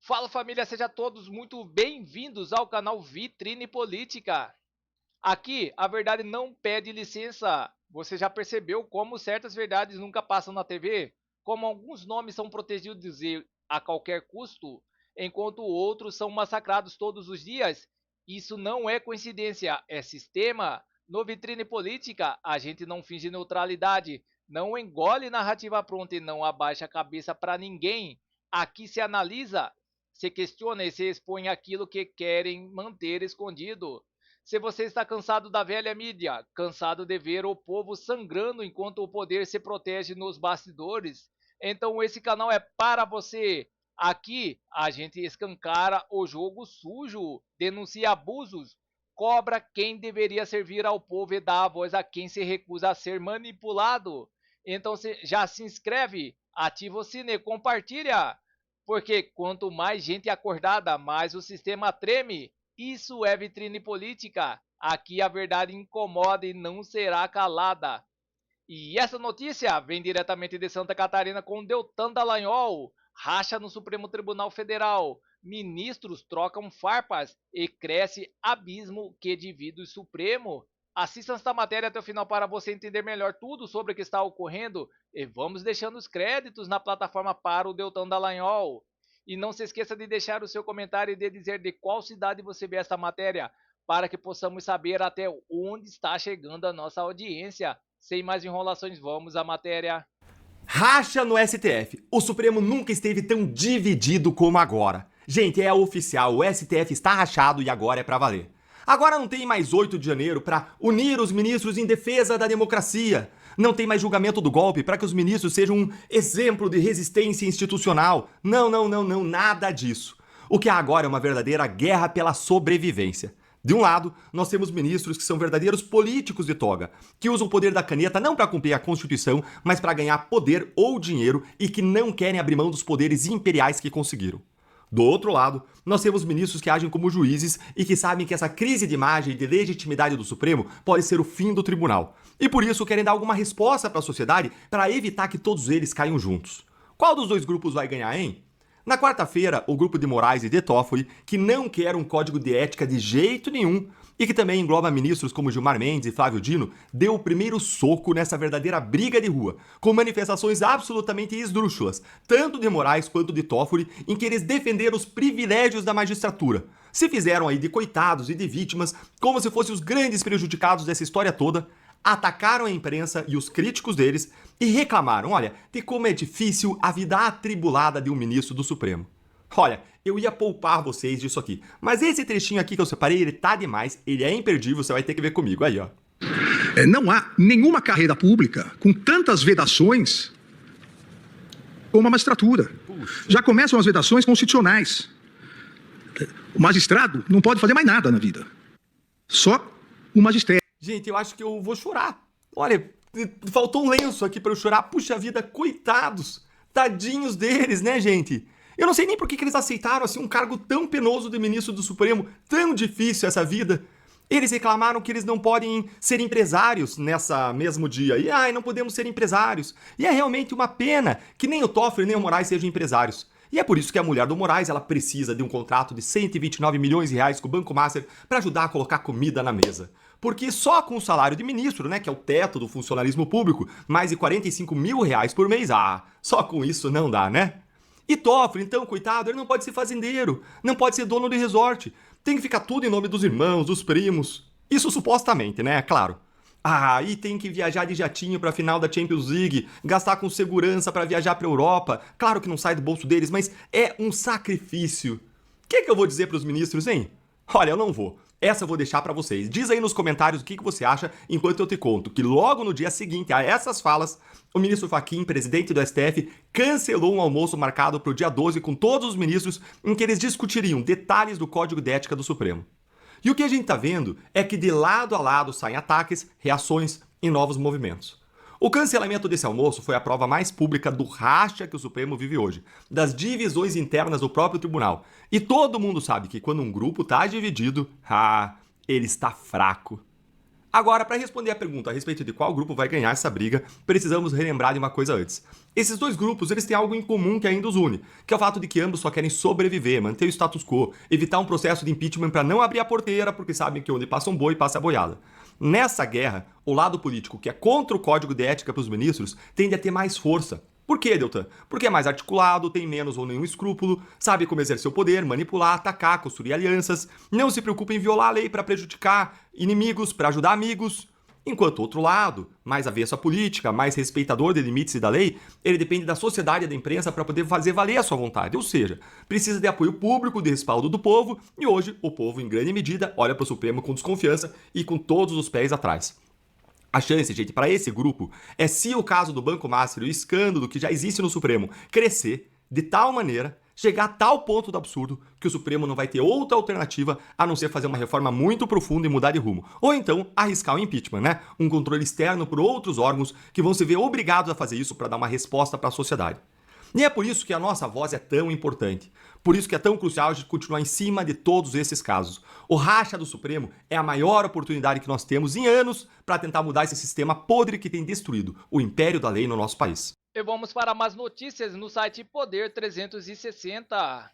Fala família, sejam todos muito bem-vindos ao canal Vitrine Política. Aqui a verdade não pede licença. Você já percebeu como certas verdades nunca passam na TV? Como alguns nomes são protegidos a qualquer custo, enquanto outros são massacrados todos os dias? Isso não é coincidência, é sistema. No Vitrine Política, a gente não finge neutralidade, não engole narrativa pronta e não abaixa a cabeça para ninguém. Aqui se analisa, se questiona e se expõe aquilo que querem manter escondido. Se você está cansado da velha mídia, cansado de ver o povo sangrando enquanto o poder se protege nos bastidores, então esse canal é para você. Aqui a gente escancara o jogo sujo, denuncia abusos, cobra quem deveria servir ao povo e dá a voz a quem se recusa a ser manipulado. Então já se inscreve, ativa o sino, compartilha, porque quanto mais gente acordada, mais o sistema treme. Isso é vitrine política. Aqui a verdade incomoda e não será calada. E essa notícia vem diretamente de Santa Catarina com Deltan Dallagnol. Racha no Supremo Tribunal Federal. Ministros trocam farpas e cresce abismo que divide o Supremo. Assista esta matéria até o final para você entender melhor tudo sobre o que está ocorrendo e vamos deixando os créditos na plataforma para o Deltan Dallagnol. E não se esqueça de deixar o seu comentário e de dizer de qual cidade você vê esta matéria, para que possamos saber até onde está chegando a nossa audiência. Sem mais enrolações, vamos à matéria. Racha no STF. O Supremo nunca esteve tão dividido como agora. Gente, é oficial, o STF está rachado e agora é pra valer. Agora não tem mais 8 de janeiro para unir os ministros em defesa da democracia. Não tem mais julgamento do golpe para que os ministros sejam um exemplo de resistência institucional. Não, nada disso. O que há agora é uma verdadeira guerra pela sobrevivência. De um lado, nós temos ministros que são verdadeiros políticos de toga, que usam o poder da caneta não para cumprir a Constituição, mas para ganhar poder ou dinheiro e que não querem abrir mão dos poderes imperiais que conseguiram. Do outro lado, nós temos ministros que agem como juízes e que sabem que essa crise de imagem e de legitimidade do Supremo pode ser o fim do tribunal. E por isso querem dar alguma resposta para a sociedade para evitar que todos eles caiam juntos. Qual dos dois grupos vai ganhar, hein? Na quarta-feira, o grupo de Moraes e de Toffoli, que não quer um código de ética de jeito nenhum e que também engloba ministros como Gilmar Mendes e Flávio Dino, deu o primeiro soco nessa verdadeira briga de rua, com manifestações absolutamente esdrúxulas, tanto de Moraes quanto de Toffoli, em que eles defenderam os privilégios da magistratura. Se fizeram aí de coitados e de vítimas, como se fossem os grandes prejudicados dessa história toda, atacaram a imprensa e os críticos deles e reclamaram, olha, de como é difícil a vida atribulada de um ministro do Supremo. Olha, eu ia poupar vocês disso aqui, mas esse trechinho aqui que eu separei, ele tá demais, ele é imperdível, você vai ter que ver comigo, aí ó. Não há nenhuma carreira pública com tantas vedações como a magistratura. Puxa. Já começam as vedações constitucionais. O magistrado não pode fazer mais nada na vida. Só o magistério. Gente, eu acho que eu vou chorar. Olha, faltou um lenço aqui pra eu chorar. Puxa vida, coitados. Tadinhos deles, né, gente? Eu não sei nem por que eles aceitaram assim um cargo tão penoso de ministro do Supremo, tão difícil essa vida. Eles reclamaram que eles não podem ser empresários nessa mesmo dia. E, não podemos ser empresários. E é realmente uma pena que nem o Toffoli nem o Moraes sejam empresários. E é por isso que a mulher do Moraes, ela precisa de um contrato de 129 milhões de reais com o Banco Master para ajudar a colocar comida na mesa. Porque só com o salário de ministro, né, que é o teto do funcionalismo público, mais de 45 mil reais por mês, só com isso não dá, né? E Toffoli, então, coitado, ele não pode ser fazendeiro, não pode ser dono de resort, tem que ficar tudo em nome dos irmãos, dos primos. Isso supostamente, né, claro. E tem que viajar de jatinho pra final da Champions League, gastar com segurança pra viajar pra Europa. Claro que não sai do bolso deles, mas é um sacrifício. O que eu vou dizer pros ministros, hein? Olha, eu não vou. Essa eu vou deixar pra vocês. Diz aí nos comentários o que você acha enquanto eu te conto que logo no dia seguinte a essas falas, o ministro Fachin, presidente do STF, cancelou um almoço marcado pro dia 12 com todos os ministros em que eles discutiriam detalhes do Código de Ética do Supremo. E o que a gente tá vendo é que de lado a lado saem ataques, reações e novos movimentos. O cancelamento desse almoço foi a prova mais pública do racha que o Supremo vive hoje, das divisões internas do próprio tribunal. E todo mundo sabe que quando um grupo tá dividido, ele está fraco. Agora, para responder a pergunta a respeito de qual grupo vai ganhar essa briga, precisamos relembrar de uma coisa antes. Esses dois grupos, eles têm algo em comum que ainda os une, que é o fato de que ambos só querem sobreviver, manter o status quo, evitar um processo de impeachment para não abrir a porteira, porque sabem que onde passa um boi, passa a boiada. Nessa guerra, o lado político que é contra o código de ética para os ministros tende a ter mais força. Por quê, Deltan? Porque é mais articulado, tem menos ou nenhum escrúpulo, sabe como exercer o poder, manipular, atacar, construir alianças, não se preocupa em violar a lei para prejudicar inimigos, para ajudar amigos. Enquanto o outro lado, mais avesso à política, mais respeitador de limites e da lei, ele depende da sociedade e da imprensa para poder fazer valer a sua vontade, ou seja, precisa de apoio público, de respaldo do povo, e hoje o povo, em grande medida, olha para o Supremo com desconfiança e com todos os pés atrás. A chance, gente, para esse grupo é, se o caso do Banco Master e o escândalo que já existe no Supremo crescer de tal maneira, chegar a tal ponto do absurdo que o Supremo não vai ter outra alternativa a não ser fazer uma reforma muito profunda e mudar de rumo. Ou então arriscar o impeachment, né? Um controle externo por outros órgãos que vão se ver obrigados a fazer isso para dar uma resposta para a sociedade. E é por isso que a nossa voz é tão importante. Por isso que é tão crucial a gente continuar em cima de todos esses casos. O racha do Supremo é a maior oportunidade que nós temos em anos para tentar mudar esse sistema podre que tem destruído o império da lei no nosso país. E vamos para mais notícias no site Poder 360.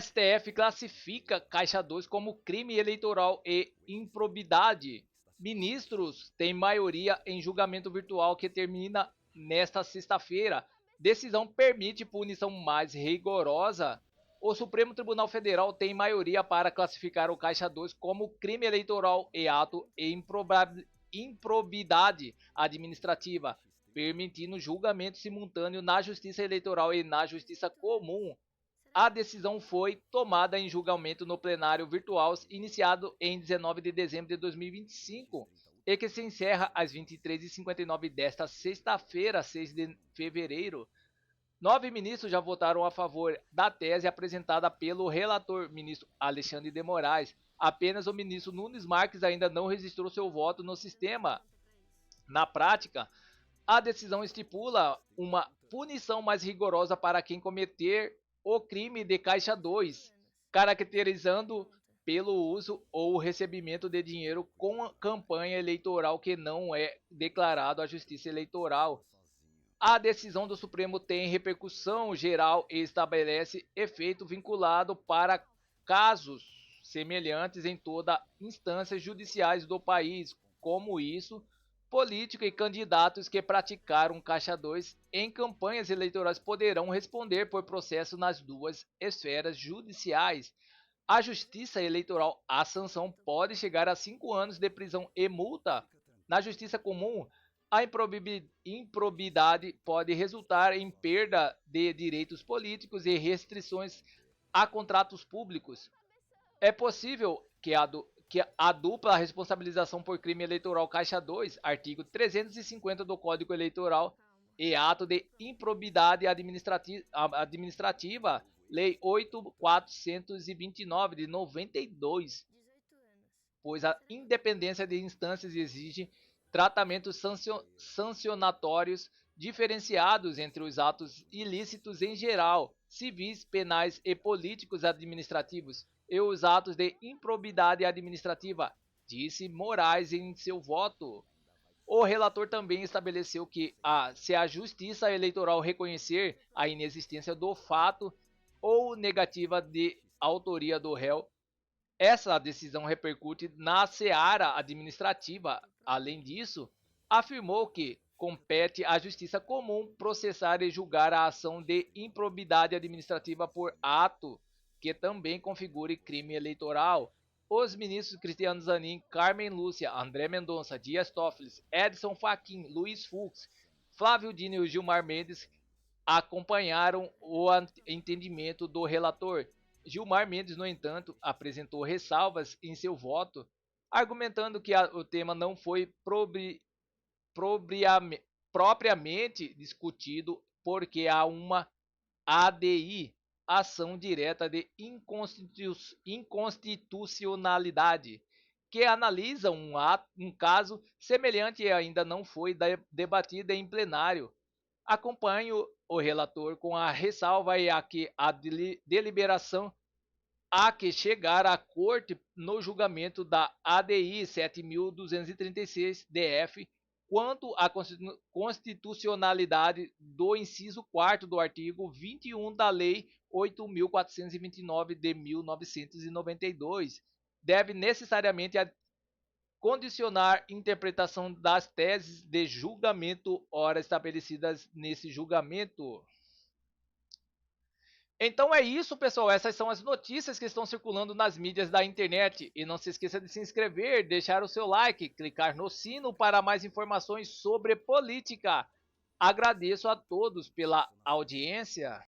STF classifica Caixa 2 como crime eleitoral e improbidade. Ministros têm maioria em julgamento virtual que termina nesta sexta-feira. Decisão permite punição mais rigorosa. O Supremo Tribunal Federal tem maioria para classificar o Caixa 2 como crime eleitoral e ato e improbidade administrativa, permitindo julgamento simultâneo na Justiça Eleitoral e na Justiça Comum. A decisão foi tomada em julgamento no plenário virtual iniciado em 19 de dezembro de 2025 e que se encerra às 23h59 desta sexta-feira, 6 de fevereiro. 9 ministros já votaram a favor da tese apresentada pelo relator, ministro Alexandre de Moraes. Apenas o ministro Nunes Marques ainda não registrou seu voto no sistema. Na prática, a decisão estipula uma punição mais rigorosa para quem cometer o crime de Caixa 2, caracterizando pelo uso ou recebimento de dinheiro com campanha eleitoral que não é declarado à Justiça Eleitoral. A decisão do Supremo tem repercussão geral e estabelece efeito vinculado para casos semelhantes em todas instâncias judiciais do país, como isso, políticos e candidatos que praticaram Caixa 2 em campanhas eleitorais poderão responder por processo nas duas esferas judiciais. A Justiça Eleitoral, a sanção pode chegar a 5 anos de prisão e multa. Na Justiça Comum, a improbidade pode resultar em perda de direitos políticos e restrições a contratos públicos. É possível que a dupla responsabilização por crime eleitoral Caixa 2, artigo 350 do Código Eleitoral, e ato de improbidade administrativa, Lei 8.429 de 92, pois a independência de instâncias exige tratamentos sancionatórios diferenciados entre os atos ilícitos em geral, civis, penais e políticos administrativos, e os atos de improbidade administrativa, disse Moraes em seu voto. O relator também estabeleceu que, se a Justiça Eleitoral reconhecer a inexistência do fato ou negativa de autoria do réu, essa decisão repercute na seara administrativa. Além disso, afirmou que compete à Justiça Comum processar e julgar a ação de improbidade administrativa por ato que também configure crime eleitoral. Os ministros Cristiano Zanin, Carmen Lúcia, André Mendonça, Dias Toffoli, Edson Fachin, Luiz Fux, Flávio Dino e Gilmar Mendes acompanharam o entendimento do relator. Gilmar Mendes, no entanto, apresentou ressalvas em seu voto, argumentando que o tema não foi propriamente discutido porque há uma ADI, ação direta de inconstitucionalidade, que analisa um caso semelhante e ainda não foi debatido em plenário. Acompanho o relator com a ressalva e a que a deliberação há que chegar à corte no julgamento da ADI 7.236-DF quanto à constitucionalidade do inciso 4º do artigo 21 da Lei 8.429 de 1992, deve necessariamente condicionar interpretação das teses de julgamento ora estabelecidas nesse julgamento. Então é isso, pessoal. Essas são as notícias que estão circulando nas mídias da internet. E não se esqueça de se inscrever, deixar o seu like, clicar no sino para mais informações sobre política. Agradeço a todos pela audiência.